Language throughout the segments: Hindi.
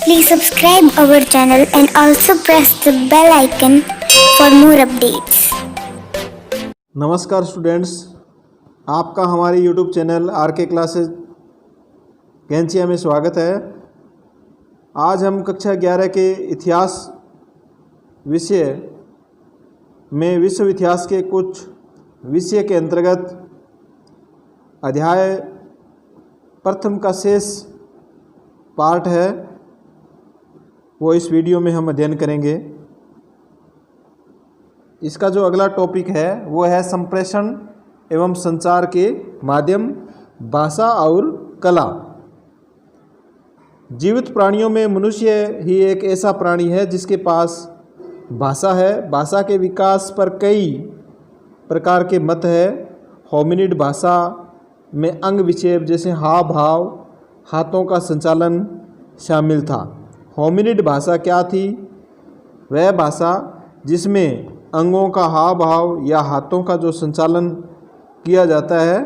Please subscribe our channel and also press the bell icon for more updates. नमस्कार स्टूडेंट्स, आपका हमारे YouTube चैनल RK क्लासेस घैंचिया में स्वागत है। आज हम कक्षा 11 के इतिहास विषय में विश्व इतिहास के कुछ विषय के अंतर्गत अध्याय प्रथम का शेष पार्ट है, वो इस वीडियो में हम अध्ययन करेंगे। इसका जो अगला टॉपिक है वो है संप्रेषण एवं संचार के माध्यम, भाषा और कला। जीवित प्राणियों में मनुष्य ही एक ऐसा प्राणी है जिसके पास भाषा है। भाषा के विकास पर कई प्रकार के मत है। होमिनिड भाषा में अंग विक्षेप जैसे हाव भाव, हाथों का संचालन शामिल था। होमिनिड भाषा क्या थी? वह भाषा जिसमें अंगों का हाव भाव या हाथों का जो संचालन किया जाता है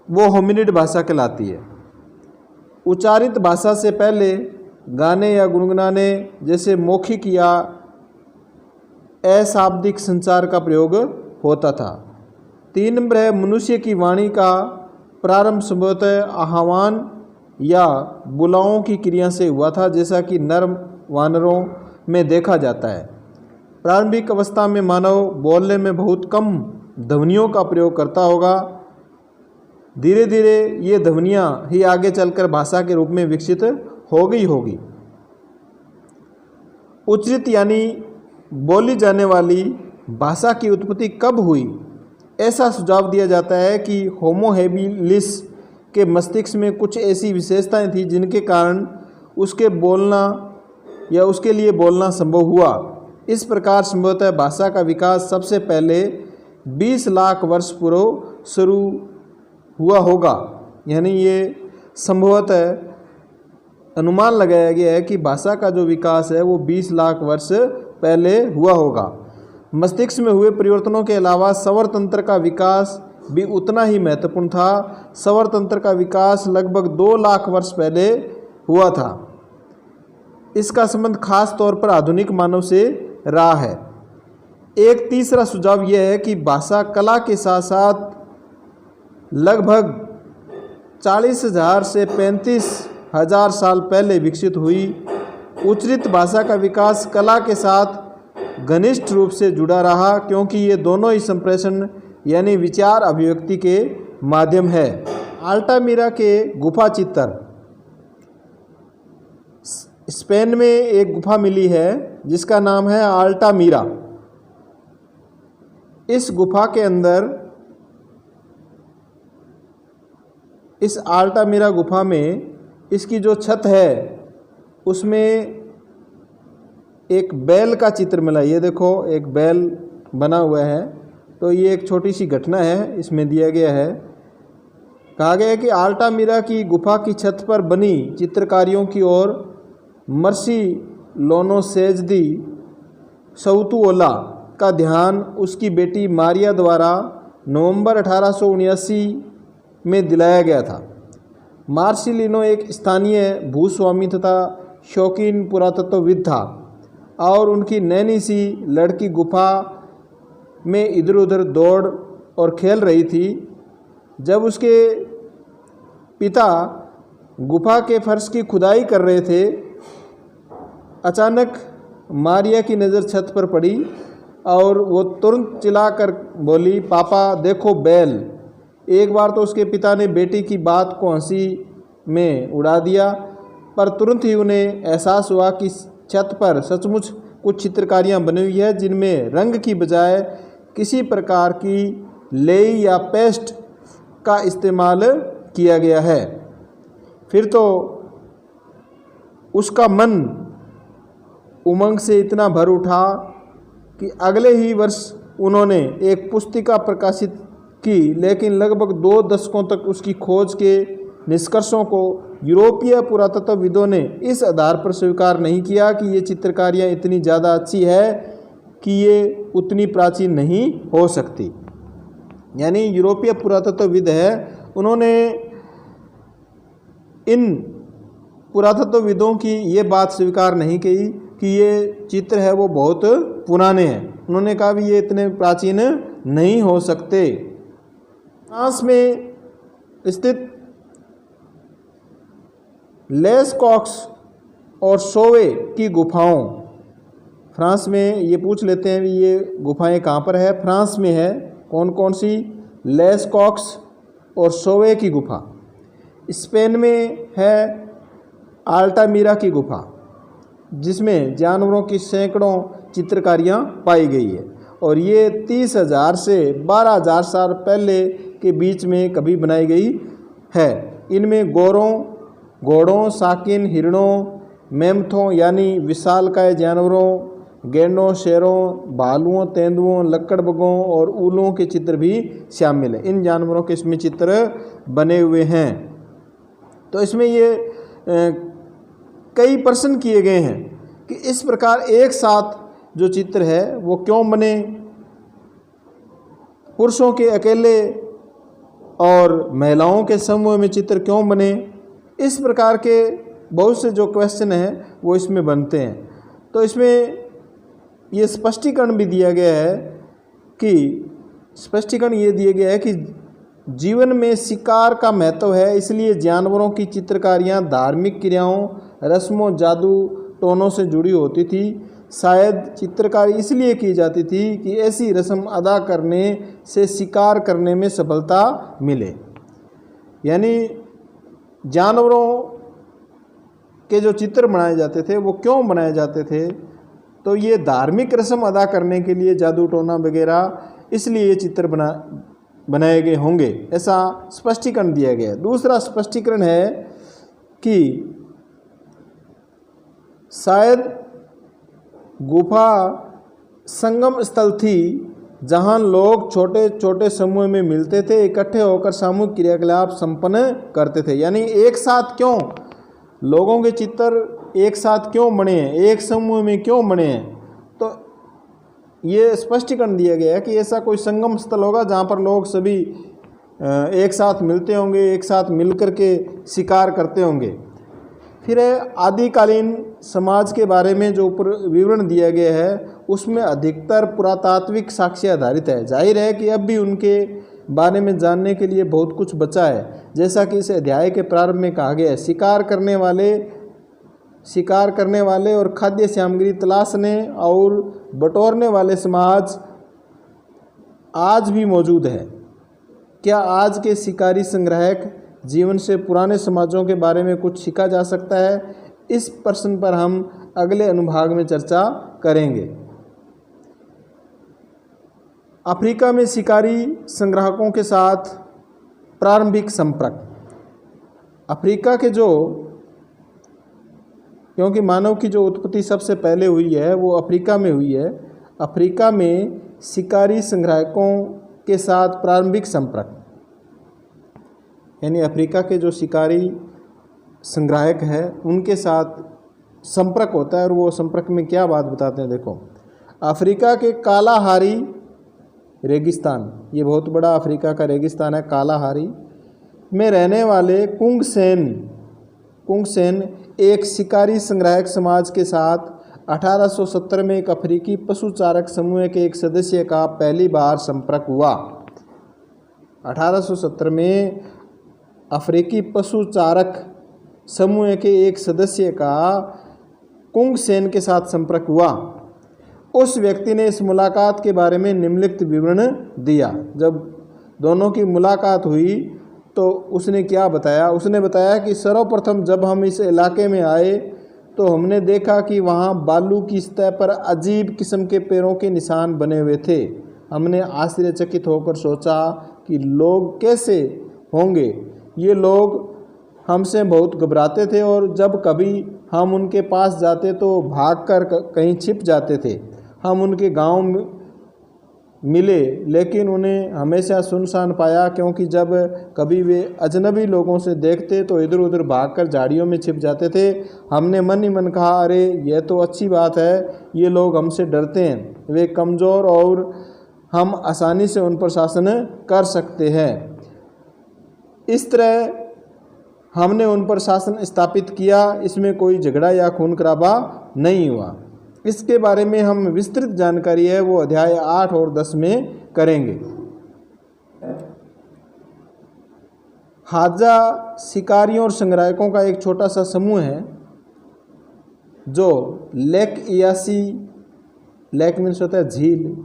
वो होमिनिड भाषा कहलाती है। उच्चारित भाषा से पहले गाने या गुनगुनाने जैसे मौखिक या अशाब्दिक संचार का प्रयोग होता था। 3 नंबर मनुष्य की वाणी का प्रारंभ संभवतः आह्वान या बुलाओं की क्रिया से हुआ था, जैसा कि नर वानरों में देखा जाता है। प्रारंभिक अवस्था में मानव बोलने में बहुत कम ध्वनियों का प्रयोग करता होगा। धीरे धीरे ये ध्वनियाँ ही आगे चलकर भाषा के रूप में विकसित हो गई होगी। उच्चरित यानी बोली जाने वाली भाषा की उत्पत्ति कब हुई? ऐसा सुझाव दिया जाता है कि होमो हेबिलिस के मस्तिष्क में कुछ ऐसी विशेषताएं थी जिनके कारण उसके बोलना या उसके लिए बोलना संभव हुआ। इस प्रकार संभवतः भाषा का विकास सबसे पहले 20 लाख वर्ष पूर्व शुरू हुआ होगा। यानी ये संभवतः अनुमान लगाया गया है कि भाषा का जो विकास है वो 20 लाख वर्ष पहले हुआ होगा। मस्तिष्क में हुए परिवर्तनों के अलावा स्वर तंत्र का विकास भी उतना ही महत्वपूर्ण था। स्वर तंत्र का विकास लगभग 2 लाख वर्ष पहले हुआ था। इसका संबंध खास तौर पर आधुनिक मानव से रहा है। एक तीसरा सुझाव यह है कि भाषा कला के साथ साथ लगभग 40,000 से 35,000 साल पहले विकसित हुई। उच्चरित भाषा का विकास कला के साथ घनिष्ठ रूप से जुड़ा रहा, क्योंकि ये दोनों ही संप्रेषण यानी विचार अभिव्यक्ति के माध्यम है। अल्टामिरा के गुफा चित्र, स्पेन में एक गुफा मिली है जिसका नाम है अल्टामिरा। इस गुफा के अंदर, इस अल्टामिरा गुफा में इसकी जो छत है उसमें एक बैल का चित्र मिला। ये देखो, एक बैल बना हुआ है। तो ये एक छोटी सी घटना है, इसमें दिया गया है। कहा गया है कि अल्टामिरा की गुफा की छत पर बनी चित्रकारियों की ओर मर्सी लोनोसेजदी सउतुओला का ध्यान उसकी बेटी मारिया द्वारा नवंबर 1879 में दिलाया गया था। मार्सिलिनो एक स्थानीय भूस्वामी तथा शौकीन पुरातत्वविद था और उनकी नैनी सी लड़की गुफा में इधर उधर दौड़ और खेल रही थी। जब उसके पिता गुफा के फर्श की खुदाई कर रहे थे, अचानक मारिया की नज़र छत पर पड़ी और वो तुरंत चिल्लाकर बोली, पापा देखो बैल। एक बार तो उसके पिता ने बेटी की बात को हंसी में उड़ा दिया, पर तुरंत ही उन्हें एहसास हुआ कि छत पर सचमुच कुछ चित्रकारियाँ बनी हुई है जिनमें रंग की बजाय किसी प्रकार की लेई या पेस्ट का इस्तेमाल किया गया है। फिर तो उसका मन उमंग से इतना भर उठा कि अगले ही वर्ष उन्होंने एक पुस्तिका प्रकाशित की, लेकिन लगभग 2 दशकों तक उसकी खोज के निष्कर्षों को यूरोपीय पुरातत्वविदों ने इस आधार पर स्वीकार नहीं किया कि ये चित्रकारियाँ इतनी ज़्यादा अच्छी है कि ये उतनी प्राचीन नहीं हो सकती। यानी यूरोपीय पुरातत्वविद है, उन्होंने इन पुरातत्वविदों की ये बात स्वीकार नहीं की कि ये चित्र है वो बहुत पुराने हैं। उन्होंने कहा भी ये इतने प्राचीन नहीं हो सकते। फ्रांस में स्थित लेस्कॉक्स और सोवे की गुफाओं, फ्रांस में ये पूछ लेते हैं भी ये गुफाएं कहाँ पर है। फ्रांस में है। कौन कौन सी? लेस्कॉक्स और सोवे की गुफा। स्पेन में है अल्टामीरा की गुफा, जिसमें जानवरों की सैकड़ों चित्रकारियाँ पाई गई है और ये 30,000 से 12,000 साल पहले के बीच में कभी बनाई गई है। इनमें घोड़ों, साकिन, हिरणों, मेमथों यानी विशालकाय जानवरों, गैंडों, शेरों, भालुओं, तेंदुओं, लकड़बगों और ऊलों के चित्र भी शामिल है। इन जानवरों के इसमें चित्र बने हुए हैं। तो इसमें ये कई प्रश्न किए गए हैं कि इस प्रकार एक साथ जो चित्र है वो क्यों बने, पुरुषों के अकेले और महिलाओं के समूह में चित्र क्यों बने। इस प्रकार के बहुत से जो क्वेश्चन हैं वो इसमें बनते हैं। तो इसमें ये स्पष्टीकरण भी दिया गया है कि जीवन में शिकार का महत्व है, इसलिए जानवरों की चित्रकारियाँ धार्मिक क्रियाओं, रस्मों, जादू टोनों से जुड़ी होती थी। शायद चित्रकारी इसलिए की जाती थी कि ऐसी रस्म अदा करने से शिकार करने में सफलता मिले। यानी जानवरों के जो चित्र बनाए जाते थे वो क्यों बनाए जाते थे, तो ये धार्मिक रस्म अदा करने के लिए, जादू टोना वगैरह, इसलिए ये चित्र बनाए गए होंगे, ऐसा स्पष्टीकरण दिया गया है। दूसरा स्पष्टीकरण है कि शायद गुफा संगम स्थल थी जहां लोग छोटे छोटे समूह में मिलते थे, इकट्ठे होकर सामूहिक क्रियाकलाप संपन्न करते थे। यानी एक साथ क्यों लोगों के चित्र एक साथ क्यों बने हैं, एक समूह में क्यों बने हैं, तो ये स्पष्टीकरण दिया गया है कि ऐसा कोई संगम स्थल होगा जहाँ पर लोग सभी एक साथ मिलते होंगे, एक साथ मिलकर के शिकार करते होंगे। फिर आदिकालीन समाज के बारे में जो ऊपर विवरण दिया गया है उसमें अधिकतर पुरातात्विक साक्ष्य आधारित है। जाहिर है कि अब भी उनके बारे में जानने के लिए बहुत कुछ बचा है। जैसा कि इस अध्याय के प्रारंभ में कहा गया है, शिकार करने वाले और खाद्य सामग्री तलाशने और बटोरने वाले समाज आज भी मौजूद है। क्या आज के शिकारी संग्राहक जीवन से पुराने समाजों के बारे में कुछ सीखा जा सकता है? इस प्रश्न पर हम अगले अनुभाग में चर्चा करेंगे। अफ्रीका में शिकारी संग्राहकों के साथ प्रारंभिक संपर्क। अफ्रीका के क्योंकि मानव की जो उत्पत्ति सबसे पहले हुई है वो अफ्रीका में हुई है। अफ्रीका में शिकारी संग्राहकों के साथ प्रारंभिक संपर्क, यानी अफ्रीका के जो शिकारी संग्राहक है उनके साथ संपर्क होता है। और वो संपर्क में क्या बात बताते हैं, देखो। अफ्रीका के कालाहारी रेगिस्तान, ये बहुत बड़ा अफ्रीका का रेगिस्तान है कालाहारी में रहने वाले कुंगसेन एक शिकारी संग्राहक समाज के साथ 1870 में एक अफ्रीकी पशु चारक समूह के एक सदस्य का पहली बार संपर्क हुआ। 1870 में अफ्रीकी पशु चारक समूह के एक सदस्य का कुंगसेन के साथ संपर्क हुआ। उस व्यक्ति ने इस मुलाकात के बारे में निम्नलिखित विवरण दिया। जब दोनों की मुलाकात हुई तो उसने क्या बताया? उसने बताया कि सर्वप्रथम जब हम इस इलाके में आए तो हमने देखा कि वहाँ बालू की सतह पर अजीब किस्म के पैरों के निशान बने हुए थे। हमने आश्चर्यचकित होकर सोचा कि लोग कैसे होंगे। ये लोग हमसे बहुत घबराते थे और जब कभी हम उनके पास जाते तो भागकर कहीं छिप जाते थे। हम उनके गांव में मिले लेकिन उन्हें हमेशा सुनसान पाया, क्योंकि जब कभी वे अजनबी लोगों से देखते तो इधर उधर भागकर झाड़ियों में छिप जाते थे। हमने मन ही मन कहा, अरे यह तो अच्छी बात है, ये लोग हमसे डरते हैं, वे कमज़ोर और हम आसानी से उन पर शासन कर सकते हैं। इस तरह हमने उन पर शासन स्थापित किया, इसमें कोई झगड़ा या खून खराबा नहीं हुआ। इसके बारे में हम विस्तृत जानकारी है वो अध्याय 8 और 10 में करेंगे। हाजा शिकारियों और संग्राहकों का एक छोटा सा समूह है जो लेक इयासी, लेक मीन्स होता है झील,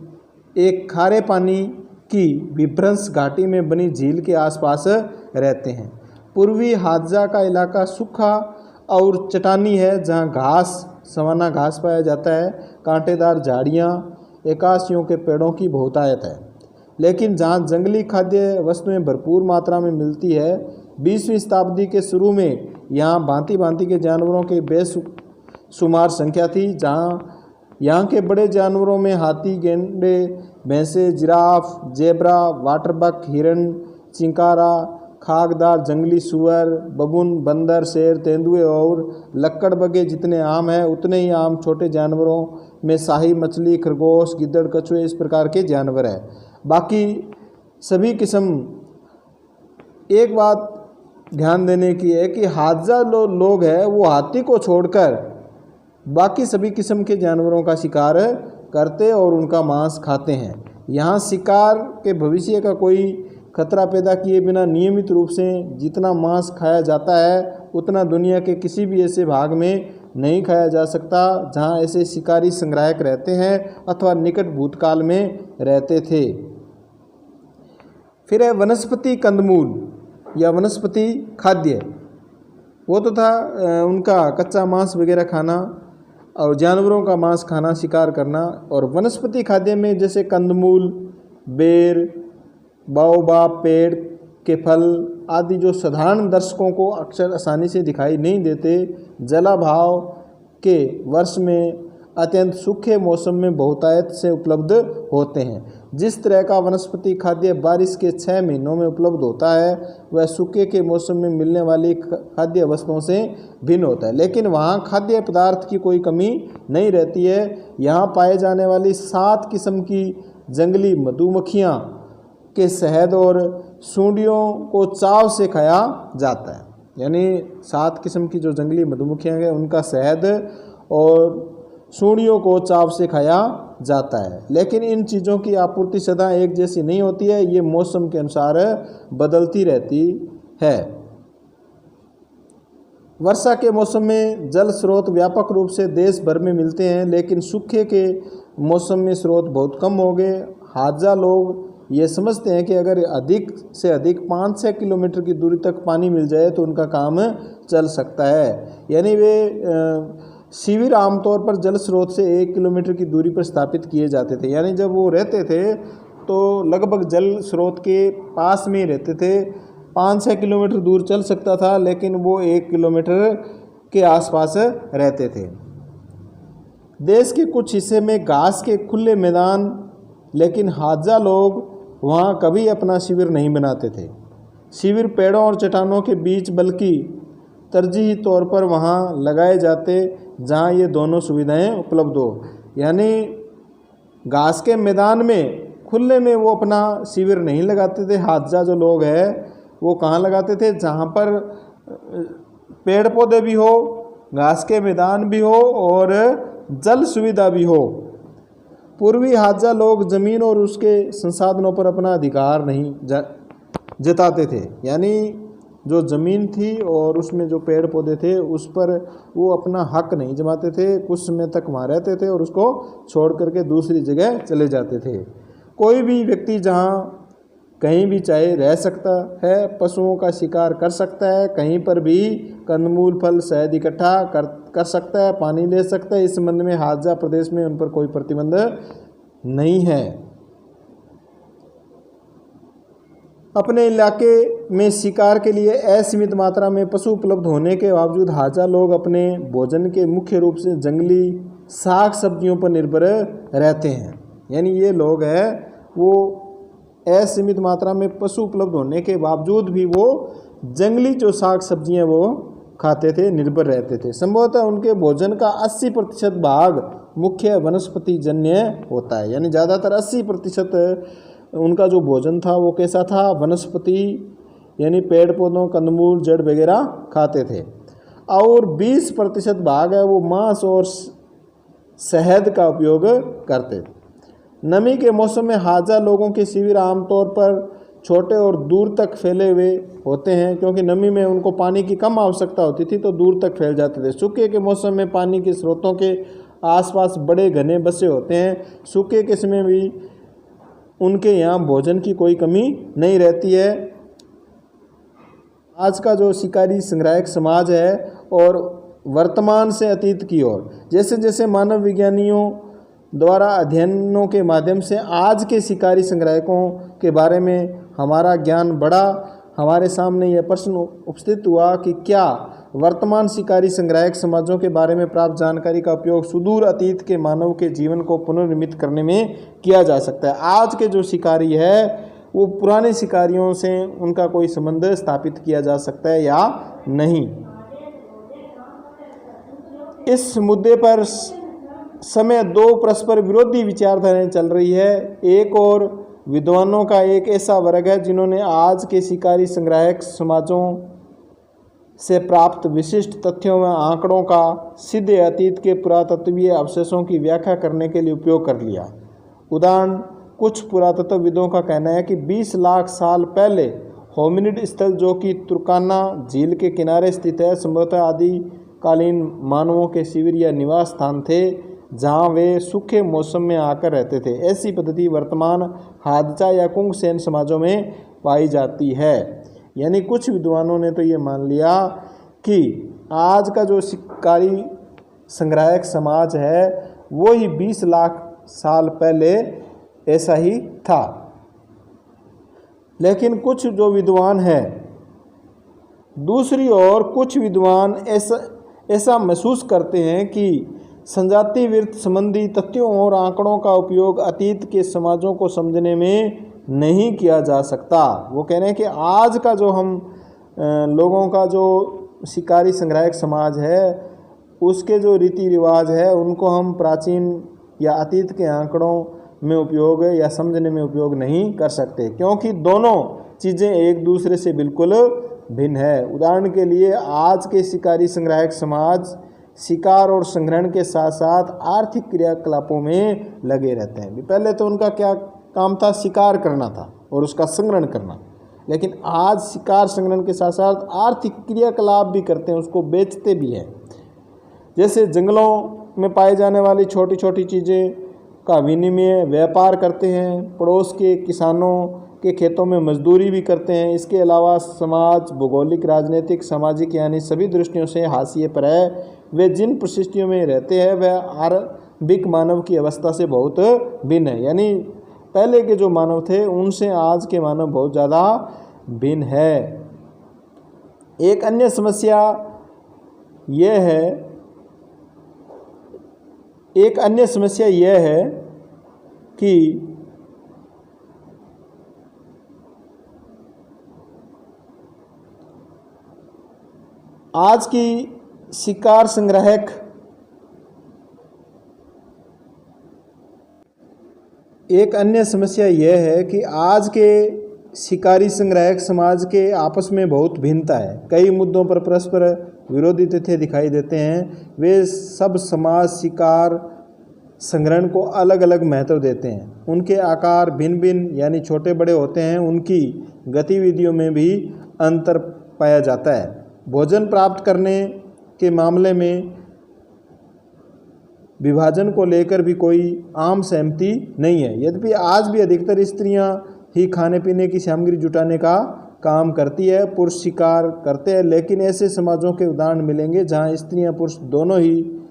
एक खारे पानी की विभ्रंश घाटी में बनी झील के आसपास रहते हैं। पूर्वी हाजा का इलाका सूखा और चट्टानी है जहाँ घास, सवाना घास पाया जाता है, कांटेदार झाड़ियाँ, एकासियों के पेड़ों की बहुतायत है। लेकिन जहाँ जंगली खाद्य वस्तुएं भरपूर मात्रा में मिलती है। 20वीं शताब्दी के शुरू में यहाँ भांति भांति के जानवरों की बेशुमार संख्या थी। जहाँ यहाँ के बड़े जानवरों में हाथी, गेंडे, भैंसे, जिराफ, जेब्रा, वाटरबक, हिरन, चिंकारा, खाकदार, जंगली सुअर, बबून, बंदर, शेर, तेंदुए और लक्कड़बगे जितने आम हैं उतने ही आम छोटे जानवरों में शाही मछली, खरगोश, गिद्दड़, कछुए इस प्रकार के जानवर हैं। बाकी सभी किस्म, एक बात ध्यान देने की है कि हाजा लोग हैं वो हाथी को छोड़कर बाकी सभी किस्म के जानवरों का शिकार करते और उनका मांस खाते हैं। यहाँ शिकार के भविष्य का कोई खतरा पैदा किए बिना नियमित रूप से जितना मांस खाया जाता है उतना दुनिया के किसी भी ऐसे भाग में नहीं खाया जा सकता जहाँ ऐसे शिकारी संग्राहक रहते हैं अथवा निकट भूतकाल में रहते थे। फिर है वनस्पति कंदमूल या वनस्पति खाद्य। वो तो था उनका कच्चा मांस वगैरह खाना और जानवरों का मांस खाना, शिकार करना। और वनस्पति खाद्य में जैसे कंदमूल, बेर, बाओबाब पेड़ के फल आदि जो साधारण दर्शकों को अक्सर आसानी से दिखाई नहीं देते, जलाभाव के वर्ष में अत्यंत सूखे मौसम में बहुतायत से उपलब्ध होते हैं। जिस तरह का वनस्पति खाद्य बारिश के 6 महीनों में उपलब्ध होता है वह सूखे के मौसम में मिलने वाली खाद्य वस्तुओं से भिन्न होता है। लेकिन वहाँ खाद्य पदार्थ की कोई कमी नहीं रहती है। यहाँ पाए जाने वाली 7 किस्म की जंगली मधुमक्खियाँ के शहद और सूंडियों को चाव से खाया जाता है। यानी 7 किस्म की जो जंगली मधुमक्खियाँ हैं उनका शहद और सूंडियों को चाव से खाया जाता है। लेकिन इन चीज़ों की आपूर्ति सदा एक जैसी नहीं होती है, ये मौसम के अनुसार बदलती रहती है। वर्षा के मौसम में जल स्रोत व्यापक रूप से देश भर में मिलते हैं, लेकिन सूखे के मौसम में स्रोत बहुत कम हो गए। हाजा लोग ये समझते हैं कि अगर अधिक से अधिक 5-6 किलोमीटर की दूरी तक पानी मिल जाए तो उनका काम चल सकता है। यानी वे शिविर आमतौर पर जल स्रोत से 1 किलोमीटर की दूरी पर स्थापित किए जाते थे। यानी जब वो रहते थे तो लगभग जल स्रोत के पास में ही रहते थे। 5-6 किलोमीटर दूर चल सकता था, लेकिन वो 1 किलोमीटर के आसपास रहते थे। देश के कुछ हिस्से में घास के खुले मैदान, लेकिन हाजा लोग वहाँ कभी अपना शिविर नहीं बनाते थे। शिविर पेड़ों और चट्टानों के बीच बल्कि तरजीही तौर पर वहाँ लगाए जाते जहाँ ये दोनों सुविधाएं उपलब्ध हो। यानी घास के मैदान में खुले में वो अपना शिविर नहीं लगाते थे। हाजा जो लोग हैं वो कहाँ लगाते थे? जहाँ पर पेड़ पौधे भी हो, घास के मैदान भी हो और जल सुविधा भी हो। पूर्वी हाजा लोग ज़मीन और उसके संसाधनों पर अपना अधिकार नहीं जताते थे। यानी जो ज़मीन थी और उसमें जो पेड़ पौधे थे उस पर वो अपना हक नहीं जमाते थे। कुछ समय तक वहाँ रहते थे और उसको छोड़ करके दूसरी जगह चले जाते थे। कोई भी व्यक्ति जहाँ कहीं भी चाहे रह सकता है, पशुओं का शिकार कर सकता है, कहीं पर भी कंदमूल, फल, शहद इकट्ठा कर सकता है, पानी ले सकता है। इस संबंध में हाजा प्रदेश में उन पर कोई प्रतिबंध नहीं है। अपने इलाके में शिकार के लिए असीमित मात्रा में पशु उपलब्ध होने के बावजूद हाजा लोग अपने भोजन के मुख्य रूप से जंगली साग सब्जियों पर निर्भर रहते हैं। यानी ये लोग हैं वो असीमित मात्रा में पशु उपलब्ध होने के बावजूद भी वो जंगली जो साग सब्जियां वो खाते थे, निर्भर रहते थे। संभवतः उनके भोजन का 80% भाग मुख्य वनस्पति जन्य होता है। यानी ज़्यादातर 80% उनका जो भोजन था वो कैसा था? वनस्पति यानी पेड़ पौधों, कंदमूल, जड़ वगैरह खाते थे। और 20% भाग है वो मांस और शहद का उपयोग करते थे। नमी के मौसम में हाजा लोगों के शिविर आमतौर पर छोटे और दूर तक फैले हुए होते हैं, क्योंकि नमी में उनको पानी की कम आवश्यकता होती थी तो दूर तक फैल जाते थे। सूखे के मौसम में पानी के स्रोतों के आसपास बड़े घने बसे होते हैं। सूखे के समय भी उनके यहाँ भोजन की कोई कमी नहीं रहती है। आज का जो शिकारी संग्राहक समाज है और वर्तमान से अतीत की ओर, जैसे जैसे मानव विज्ञानियों द्वारा अध्ययनों के माध्यम से आज के शिकारी संग्राहकों के बारे में हमारा ज्ञान बढ़ा, हमारे सामने यह प्रश्न उपस्थित हुआ कि क्या वर्तमान शिकारी संग्राहक समाजों के बारे में प्राप्त जानकारी का उपयोग सुदूर अतीत के मानव के जीवन को पुनर्निर्मित करने में किया जा सकता है। आज के जो शिकारी है वो पुराने शिकारियों से उनका कोई संबंध स्थापित किया जा सकता है या नहीं। इस मुद्दे पर समय दो परस्पर विरोधी विचारधाराएं चल रही है। एक और विद्वानों का एक ऐसा वर्ग है जिन्होंने आज के शिकारी संग्राहक समाजों से प्राप्त विशिष्ट तथ्यों व आंकड़ों का सीधे अतीत के पुरातत्वीय अवशेषों की व्याख्या करने के लिए उपयोग कर लिया। उदाहरण, कुछ पुरातत्वविदों का कहना है कि 20 लाख साल पहले होमिनिड स्थल, जो कि तुर्काना झील के किनारे स्थित है, संभवतः आदिकालीन मानवों के शिविर या निवास स्थान थे जहां वे सूखे मौसम में आकर रहते थे। ऐसी पद्धति वर्तमान हादचा या कुंगसेन समाजों में पाई जाती है। यानी कुछ विद्वानों ने तो ये मान लिया कि आज का जो शिकारी संग्राहक समाज है वो ही 20 लाख साल पहले ऐसा ही था। लेकिन कुछ जो विद्वान हैं, दूसरी ओर कुछ विद्वान ऐसा महसूस करते हैं कि संजाति वृत्त संबंधी तथ्यों और आंकड़ों का उपयोग अतीत के समाजों को समझने में नहीं किया जा सकता। वो कह रहे हैं कि आज का जो हम लोगों का जो शिकारी संग्राहक समाज है उसके जो रीति रिवाज है उनको हम प्राचीन या अतीत के आंकड़ों में उपयोग या समझने में उपयोग नहीं कर सकते, क्योंकि दोनों चीज़ें एक दूसरे से बिल्कुल भिन्न है। उदाहरण के लिए आज के शिकारी संग्राहक समाज शिकार और संग्रहण के साथ साथ आर्थिक क्रियाकलापों में लगे रहते हैं। पहले तो उनका क्या काम था, शिकार करना था और उसका संग्रहण करना, लेकिन आज शिकार संग्रहण के साथ साथ आर्थिक क्रियाकलाप भी करते हैं, उसको बेचते भी हैं। जैसे जंगलों में पाए जाने वाली छोटी छोटी चीज़ें का विनिमय व्यापार करते हैं, पड़ोस के किसानों के खेतों में मजदूरी भी करते हैं। इसके अलावा समाज भौगोलिक, राजनीतिक, सामाजिक यानी सभी दृष्टियों से हाशिए पर है। वे जिन परिस्थितियों में रहते हैं वह आरंभिक मानव की अवस्था से बहुत भिन्न है। यानी पहले के जो मानव थे उनसे आज के मानव बहुत ज़्यादा भिन्न है। एक अन्य समस्या यह है कि आज की शिकार संग्राहक आज के शिकारी संग्राहक समाज के आपस में बहुत भिन्नता है। कई मुद्दों पर परस्पर विरोधी तथ्य दिखाई देते हैं। वे सब समाज शिकार संग्रहण को अलग अलग महत्व देते हैं। उनके आकार भिन्न भिन्न यानी छोटे बड़े होते हैं। उनकी गतिविधियों में भी अंतर पाया जाता है। भोजन प्राप्त करने के मामले में विभाजन को लेकर भी कोई आम सहमति नहीं है। यद्यपि आज भी अधिकतर स्त्रियां ही खाने पीने की सामग्री जुटाने का काम करती है, पुरुष शिकार करते हैं। लेकिन ऐसे समाजों के उदाहरण मिलेंगे जहां स्त्रियां पुरुष दोनों ही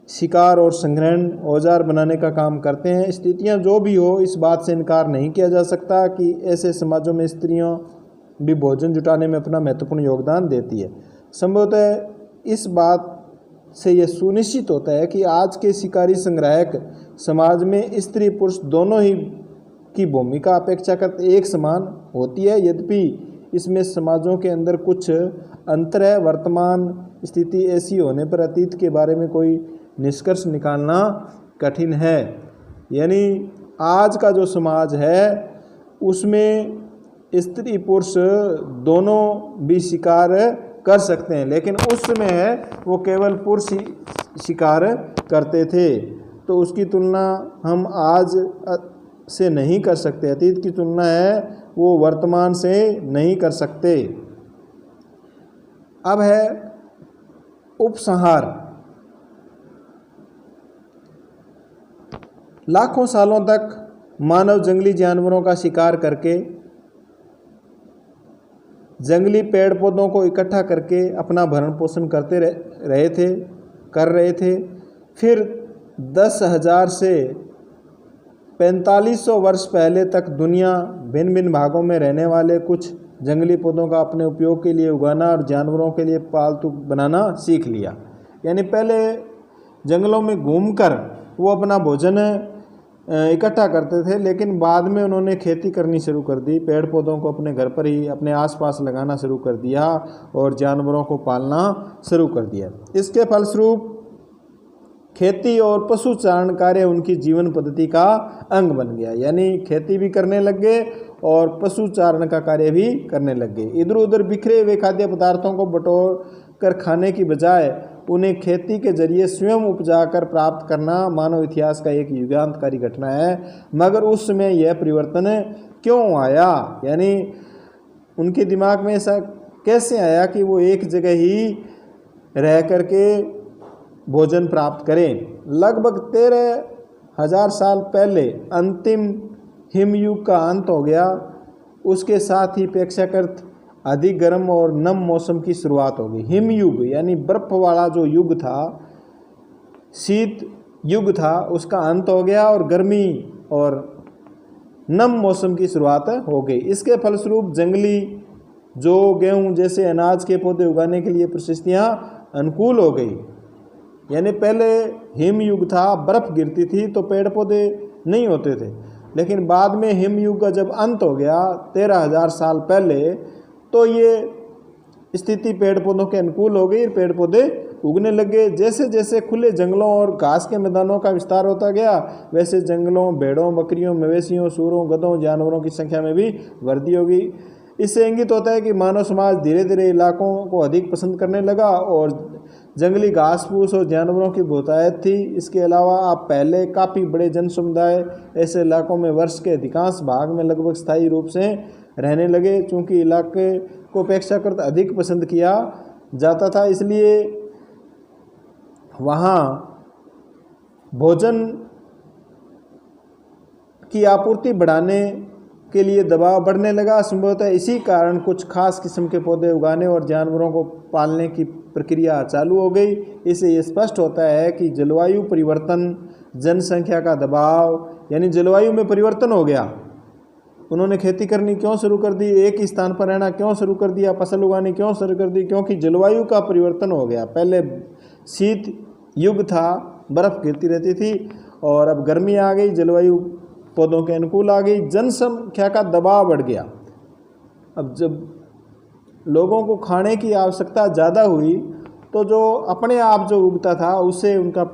शिकार और संग्रहण औजार बनाने का काम करते हैं। स्थितियां जो भी हो, इस बात से इनकार नहीं किया जा सकता कि ऐसे समाजों में स्त्रियां भी भोजन जुटाने में अपना महत्वपूर्ण योगदान देती है। संभवतः इस बात से यह सुनिश्चित होता है कि आज के शिकारी संग्राहक समाज में स्त्री पुरुष दोनों ही की भूमिका अपेक्षाकृत एक समान होती है। यद्यपि इसमें समाजों के अंदर कुछ अंतर है। वर्तमान स्थिति ऐसी होने पर अतीत के बारे में कोई निष्कर्ष निकालना कठिन है। यानी आज का जो समाज है उसमें स्त्री पुरुष दोनों भी शिकार कर सकते हैं, लेकिन उस समय है वो केवल पुरुष ही शिकार करते थे। तो उसकी तुलना हम आज से नहीं कर सकते, अतीत की तुलना है वो वर्तमान से नहीं कर सकते। अब है उपसंहार। लाखों सालों तक मानव जंगली जानवरों का शिकार करके, जंगली पेड़ पौधों को इकट्ठा करके अपना भरण पोषण करते कर रहे थे। फिर 10,000 से 4500 वर्ष पहले तक दुनिया भिन्न भिन्न भागों में रहने वाले कुछ जंगली पौधों का अपने उपयोग के लिए उगाना और जानवरों के लिए पालतू बनाना सीख लिया। यानी पहले जंगलों में घूमकर वो अपना भोजन इकट्ठा करते थे, लेकिन बाद में उन्होंने खेती करनी शुरू कर दी, पेड़ पौधों को अपने घर पर ही अपने आसपास लगाना शुरू कर दिया और जानवरों को पालना शुरू कर दिया। इसके फलस्वरूप खेती और पशुचारण कार्य उनकी जीवन पद्धति का अंग बन गया। यानी खेती भी करने लग गए और पशुचारण का कार्य भी करने लग गए। इधर उधर बिखरे हुए खाद्य पदार्थों को बटोर कर खाने की बजाय उन्हें खेती के जरिए स्वयं उपजाकर प्राप्त करना मानव इतिहास का एक युगांतकारी घटना है। मगर उस समय यह परिवर्तन क्यों आया, यानी उनके दिमाग में ऐसा कैसे आया कि वो एक जगह ही रह करके भोजन प्राप्त करें। लगभग 13,000 साल पहले अंतिम हिमयुग का अंत हो गया। उसके साथ ही अपेक्षाकृत अधिक गर्म और नम मौसम की शुरुआत हो गई। हिमयुग यानी बर्फ वाला जो युग था, शीत युग था, उसका अंत हो गया और गर्मी और नम मौसम की शुरुआत हो गई। इसके फलस्वरूप जंगली जो गेहूं जैसे अनाज के पौधे उगाने के लिए परिस्थितियां अनुकूल हो गई। यानी पहले हिमयुग था, बर्फ गिरती थी तो पेड़ पौधे नहीं होते थे, लेकिन बाद में हिमयुग का जब अंत हो गया 13,000 साल पहले, तो ये स्थिति पेड़ पौधों के अनुकूल हो गई, पेड़ पौधे उगने लगे। जैसे जैसे खुले जंगलों और घास के मैदानों का विस्तार होता गया, वैसे जंगलों, भेड़ों, बकरियों, मवेशियों, सूरों, गधों, जानवरों की संख्या में भी वृद्धि होगी। इससे इंगित होता है कि मानव समाज धीरे धीरे इलाकों को अधिक पसंद करने लगा और जंगली घास फूस और जानवरों की बहुतायत थी। इसके अलावा आप पहले काफ़ी बड़े जन समुदाय ऐसे इलाकों में वर्ष के अधिकांश भाग में लगभग स्थायी रूप से रहने लगे। चूँकि इलाके को अपेक्षाकृत अधिक पसंद किया जाता था, इसलिए वहाँ भोजन की आपूर्ति बढ़ाने के लिए दबाव बढ़ने लगा। संभवतः इसी कारण कुछ खास किस्म के पौधे उगाने और जानवरों को पालने की प्रक्रिया चालू हो गई। इससे ये स्पष्ट होता है कि जलवायु परिवर्तन, जनसंख्या का दबाव, यानी जलवायु में परिवर्तन हो गया। उन्होंने खेती करनी क्यों शुरू कर दी, एक ही स्थान पर रहना क्यों शुरू कर दिया, फसल उगानी क्यों शुरू कर दी, क्योंकि जलवायु का परिवर्तन हो गया। पहले शीत युग था, बर्फ़ गिरती रहती थी, और अब गर्मी आ गई, जलवायु पौधों के अनुकूल आ गई, जनसंख्या का दबाव बढ़ गया। अब जब लोगों को खाने की आवश्यकता ज़्यादा हुई तो जो अपने आप जो उगता था उससे उनका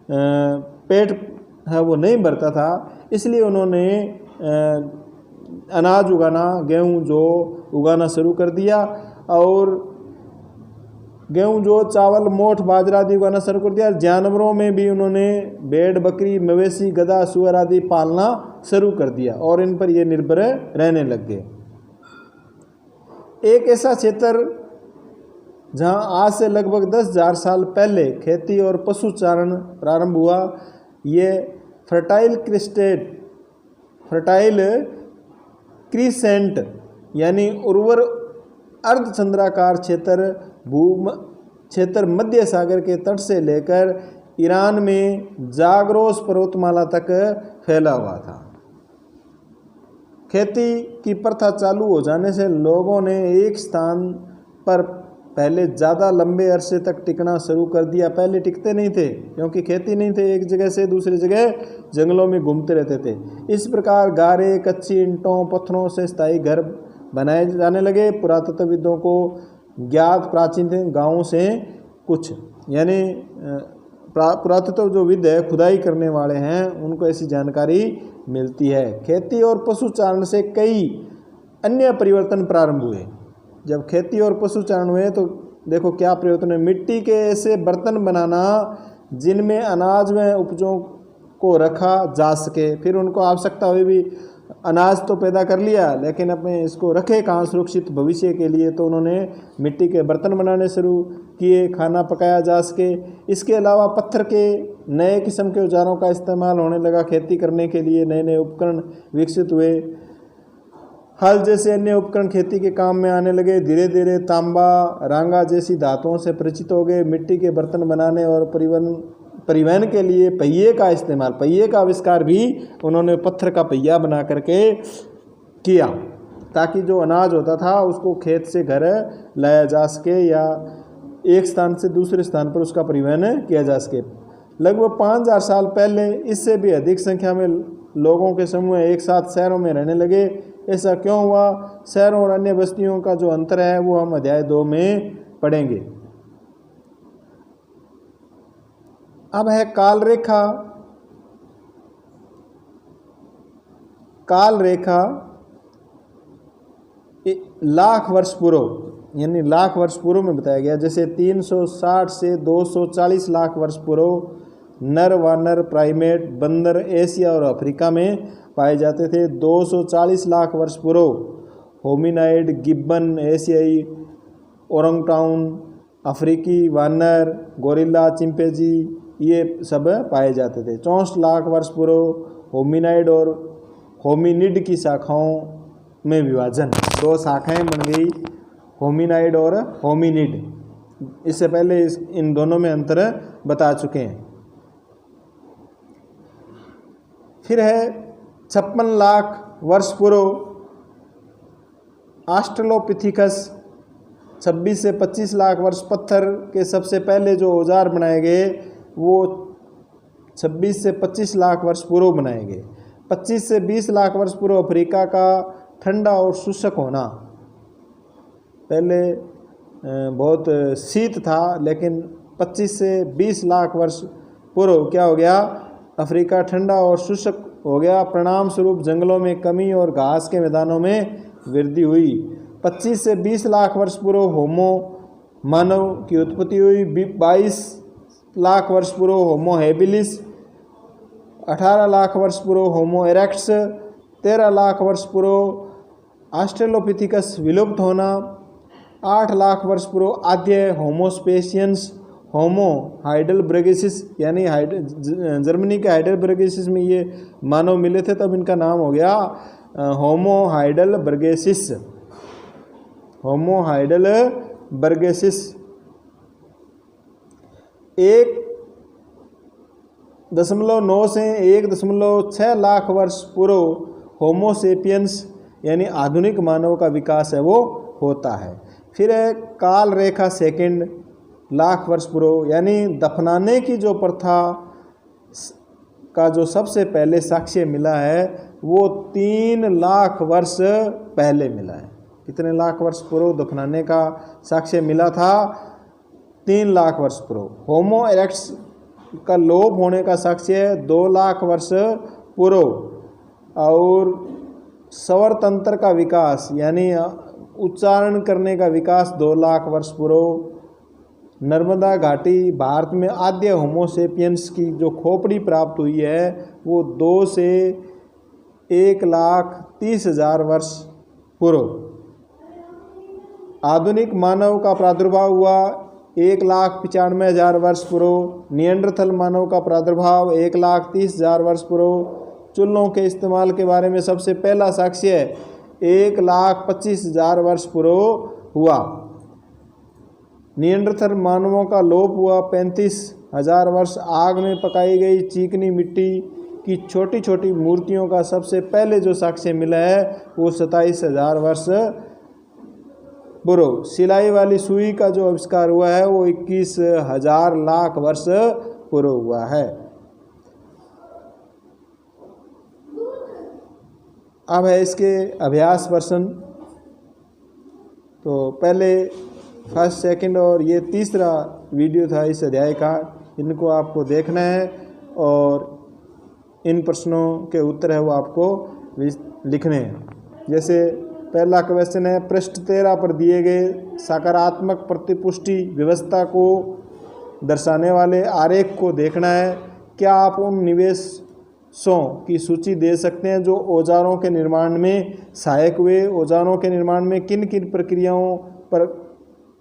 पेट है वो नहीं भरता था, इसलिए उन्होंने अनाज उगाना, गेहूं जो उगाना शुरू कर दिया, और गेहूं जो, चावल, मोठ, बाजरा आदि उगाना शुरू कर दिया। जानवरों में भी उन्होंने भेड़, बकरी, मवेशी, गधा, सुअर आदि पालना शुरू कर दिया और इन पर ये निर्भर रहने लग गए। एक ऐसा क्षेत्र जहां आज से लगभग 10,000 साल पहले खेती और पशुचारण प्रारंभ हुआ, ये फर्टाइल क्रीसेंट यानी उर्वर अर्धचंद्राकार क्षेत्र मध्य सागर के तट से लेकर ईरान में जाग्रोस पर्वतमाला तक फैला हुआ था। खेती की प्रथा चालू हो जाने से लोगों ने एक स्थान पर पहले ज़्यादा लंबे अरसे तक टिकना शुरू कर दिया। पहले टिकते नहीं थे क्योंकि खेती नहीं थे, एक जगह से दूसरी जगह जंगलों में घूमते रहते थे। इस प्रकार गारे, कच्ची ईंटों, पत्थरों से स्थायी घर बनाए जाने लगे। पुरातत्वविदों को ज्ञात प्राचीन गांवों से कुछ, यानी पुरातत्व जो विद है, खुदाई करने वाले हैं, उनको ऐसी जानकारी मिलती है। खेती और पशुचारण से कई अन्य परिवर्तन प्रारंभ हुए। जब खेती और पशुचारण हुए तो देखो क्या परिवर्तन है। मिट्टी के ऐसे बर्तन बनाना जिनमें अनाज व उपजों को रखा जा सके। फिर उनको आवश्यकता हुई भी, अनाज तो पैदा कर लिया लेकिन अपने इसको रखे कहाँ सुरक्षित भविष्य के लिए, तो उन्होंने मिट्टी के बर्तन बनाने शुरू किए, खाना पकाया जा सके। इसके अलावा पत्थर के नए किस्म के औजारों का इस्तेमाल होने लगा। खेती करने के लिए नए नए उपकरण विकसित हुए। हल जैसे अन्य उपकरण खेती के काम में आने लगे। धीरे धीरे तांबा, रांगा जैसी धातुओं से परिचित हो गए। मिट्टी के बर्तन बनाने और परिवहन के लिए पहिए का इस्तेमाल, पहिए का आविष्कार भी उन्होंने पत्थर का पहिया बना करके किया, ताकि जो अनाज होता था उसको खेत से घर लाया जा सके या एक स्थान से दूसरे स्थान पर उसका परिवहन किया जा सके। लगभग 5000 साल पहले इससे भी अधिक संख्या में लोगों के समूह एक साथ शहरों में रहने लगे। ऐसा क्यों हुआ? शहरों और अन्य बस्तियों का जो अंतर है वो हम अध्याय 2 में पढ़ेंगे। अब है काल रेखा। काल रेखा लाख वर्ष पूर्व, यानी लाख वर्ष पूर्व में बताया गया। जैसे 360 से 240 लाख वर्ष पूर्व नर वानर प्राइमेट बंदर एशिया और अफ्रीका में पाए जाते थे। 240 लाख वर्ष पूर्व होमिनाइड गिब्बन एशियाई ओरंगटाउन अफ्रीकी वानर गोरिल्ला चिंपैंजी ये सब पाए जाते थे। 64 लाख वर्ष पूर्व होमिनाइड और होमिनिड की शाखाओं में विभाजन, 2 शाखाएं बन गई, होमिनाइड और होमिनिड। इससे पहले इन दोनों में अंतर बता चुके हैं। फिर है 56 लाख वर्ष पूर्व ऑस्ट्रेलोपिथिकस। 26 से 25 लाख वर्ष पत्थर के सबसे पहले जो औजार बनाए गए वो 26 से 25 लाख वर्ष पूर्व बनाए गए। 25 से 20 लाख वर्ष पूर्व अफ्रीका का ठंडा और शुष्क होना। पहले बहुत शीत था, लेकिन 25 से 20 लाख वर्ष पूर्व क्या हो गया? अफ्रीका ठंडा और शुष्क हो गया। परिणाम स्वरूप जंगलों में कमी और घास के मैदानों में वृद्धि हुई। 25 से 20 लाख वर्ष पूर्व होमो मानव की उत्पत्ति हुई। 22 लाख वर्ष पूर्व होमो हेबिलिस। 18 लाख वर्ष पूर्व होमो इरेक्टस। 13 लाख वर्ष पूर्व ऑस्ट्रेलोपिथिकस विलुप्त होना। 8 लाख वर्ष पूर्व आद्य होमोस्पेशियंस होमो हाइडेलबर्गेसिस, यानी जर्मनी के हाइडेलबर्गेसिस में ये मानव मिले थे, तब इनका नाम हो गया होमो हाइडेलबर्गेसिस। होमो हाइडेलबर्गेसिस। 1.9 से 1.6 लाख वर्ष पूर्व होमोसेपियंस यानी आधुनिक मानव का विकास है वो होता है। फिर है काल रेखा सेकंड लाख वर्ष पूर्व, यानी दफनाने की जो प्रथा का जो सबसे पहले साक्ष्य मिला है वो 3 लाख वर्ष पहले मिला है। कितने लाख वर्ष पूर्व दफनाने का साक्ष्य मिला था? 3 लाख वर्ष पूर्व। होमो इरेक्टस का लोप होने का साक्ष्य 2 लाख वर्ष पूर्व। और स्वर तंत्र का विकास यानी उच्चारण करने का विकास 2 लाख वर्ष पूर्व। नर्मदा घाटी भारत में आद्य होमोसेपियंस की जो खोपड़ी प्राप्त हुई है वो 2 से 1,30,000 वर्ष पूर्व। आधुनिक मानव का प्रादुर्भाव हुआ 1,95,000 वर्ष पूर्व। निएंडरथल मानव का प्रादुर्भाव 1,30,000 वर्ष पूर्व। चूल्हों के इस्तेमाल के बारे में सबसे पहला साक्ष्य 1,25,000 वर्ष पूर्व हुआ। निएंडरथल मानवों का लोप हुआ 35,000 वर्ष। आग में पकाई गई चीकनी मिट्टी की छोटी छोटी मूर्तियों का सबसे पहले जो साक्ष्य मिला है वो 27,000 वर्ष पूर्व। सिलाई वाली सुई का जो आविष्कार हुआ है वो 21,000 लाख वर्ष पूर्व हुआ है। अब है इसके अभ्यास प्रश्न। तो पहले फर्स्ट सेकंड और ये तीसरा वीडियो था इस अध्याय का, इनको आपको देखना है और इन प्रश्नों के उत्तर है वो आपको लिखने हैं। जैसे पहला क्वेश्चन है, पृष्ठ 13 पर दिए गए सकारात्मक प्रतिपुष्टि व्यवस्था को दर्शाने वाले आरेख को देखना है। क्या आप उन निवेशों की सूची दे सकते हैं जो औजारों के निर्माण में सहायक हुए? औजारों के निर्माण में किन किन प्रक्रियाओं पर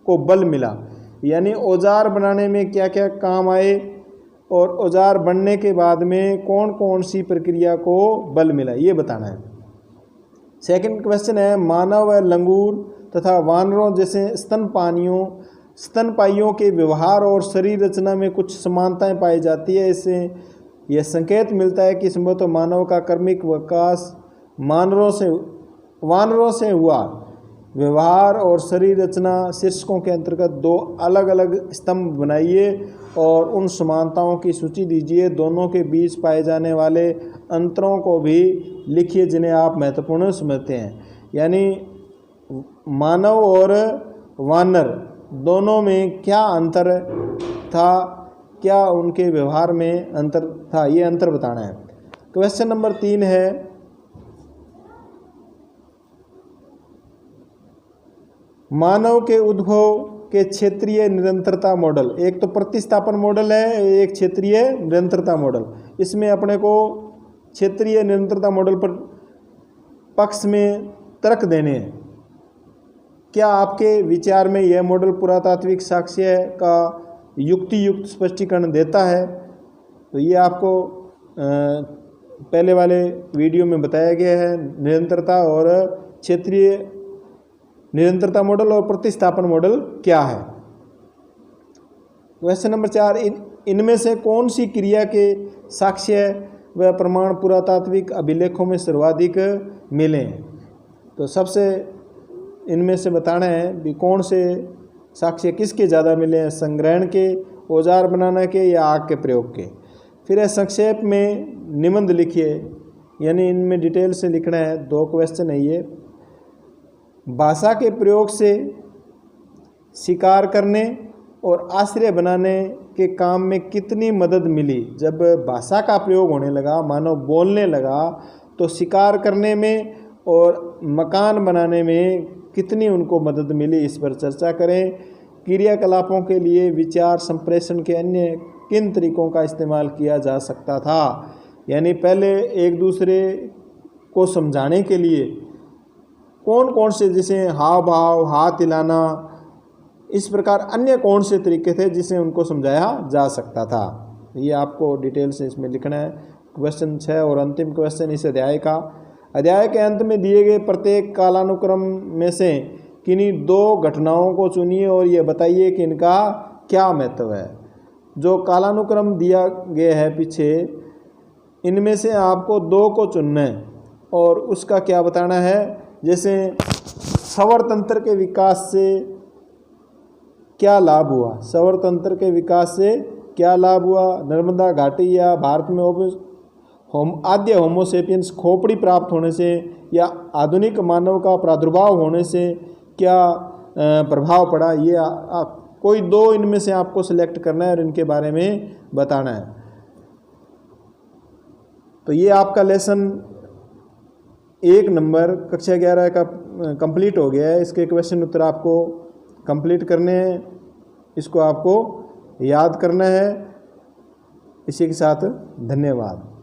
को बल मिला, यानी औजार बनाने में क्या क्या काम आए और औजार बनने के बाद में कौन कौन सी प्रक्रिया को बल मिला, ये बताना है। सेकंड क्वेश्चन है, मानव व लंगूर तथा वानरों जैसे स्तनपाइयों के व्यवहार और शरीर रचना में कुछ समानताएं पाई जाती है। इससे यह संकेत मिलता है कि संभवतः मानव का कर्मिक विकास वानरों से हुआ। व्यवहार और शरीर रचना शीर्षकों के अंतर्गत 2 अलग अलग स्तंभ बनाइए और उन समानताओं की सूची दीजिए। दोनों के बीच पाए जाने वाले अंतरों को भी लिखिए जिन्हें आप महत्वपूर्ण समझते हैं। यानी मानव और वानर दोनों में क्या अंतर था, क्या उनके व्यवहार में अंतर था, ये अंतर बताना है। क्वेश्चन नंबर 3 है, मानव के उद्भव के क्षेत्रीय निरंतरता मॉडल। एक तो प्रतिस्थापन मॉडल है, एक क्षेत्रीय निरंतरता मॉडल। इसमें अपने को क्षेत्रीय निरंतरता मॉडल पर पक्ष में तर्क देने हैं। क्या आपके विचार में यह मॉडल पुरातात्विक साक्ष्य का युक्ति युक्त स्पष्टीकरण देता है? तो ये आपको पहले वाले वीडियो में बताया गया है। निरंतरता और क्षेत्रीय निरंतरता मॉडल और प्रतिस्थापन मॉडल क्या है। क्वेश्चन नंबर 4, इनमें से कौन सी क्रिया के साक्ष्य व प्रमाण पुरातात्विक अभिलेखों में सर्वाधिक मिले हैं? तो सबसे इनमें से बताना है कि कौन से साक्ष्य किसके ज़्यादा मिले हैं, संग्रहण के, औजार बनाने के या आग के प्रयोग के। फिर संक्षेप में निबंध लिखिए, यानी इनमें डिटेल से लिखना है। 2 क्वेश्चन है ये। भाषा के प्रयोग से शिकार करने और आश्रय बनाने के काम में कितनी मदद मिली? जब भाषा का प्रयोग होने लगा, मानव बोलने लगा, तो शिकार करने में और मकान बनाने में कितनी उनको मदद मिली, इस पर चर्चा करें। क्रियाकलापों के लिए विचार संप्रेषण के अन्य किन तरीकों का इस्तेमाल किया जा सकता था? यानी पहले एक दूसरे को समझाने के लिए कौन कौन से, जैसे हाव भाव, हाथ हिलाना, इस प्रकार अन्य कौन से तरीके थे जिसे उनको समझाया जा सकता था? ये आपको डिटेल से इसमें लिखना है। क्वेश्चन 6 और अंतिम क्वेश्चन इस अध्याय का। अध्याय के अंत में दिए गए प्रत्येक कालानुक्रम में से किन्हीं 2 घटनाओं को चुनिए और ये बताइए कि इनका क्या महत्व है। जो कालानुक्रम दिया गया है पीछे, इनमें से आपको 2 को चुनना है और उसका क्या बताना है। जैसे सवर तंत्र के विकास से क्या लाभ हुआ, सवर तंत्र के विकास से क्या लाभ हुआ, नर्मदा घाटी या भारत में आद्य होमोसेपियंस खोपड़ी प्राप्त होने से या आधुनिक मानव का प्रादुर्भाव होने से क्या प्रभाव पड़ा, ये कोई 2 इनमें से आपको सिलेक्ट करना है और इनके बारे में बताना है। तो ये आपका लेसन 1 नंबर कक्षा 11 का कंप्लीट हो गया है। इसके क्वेश्चन उत्तर आपको कंप्लीट करने हैं, इसको आपको याद करना है। इसी के साथ धन्यवाद।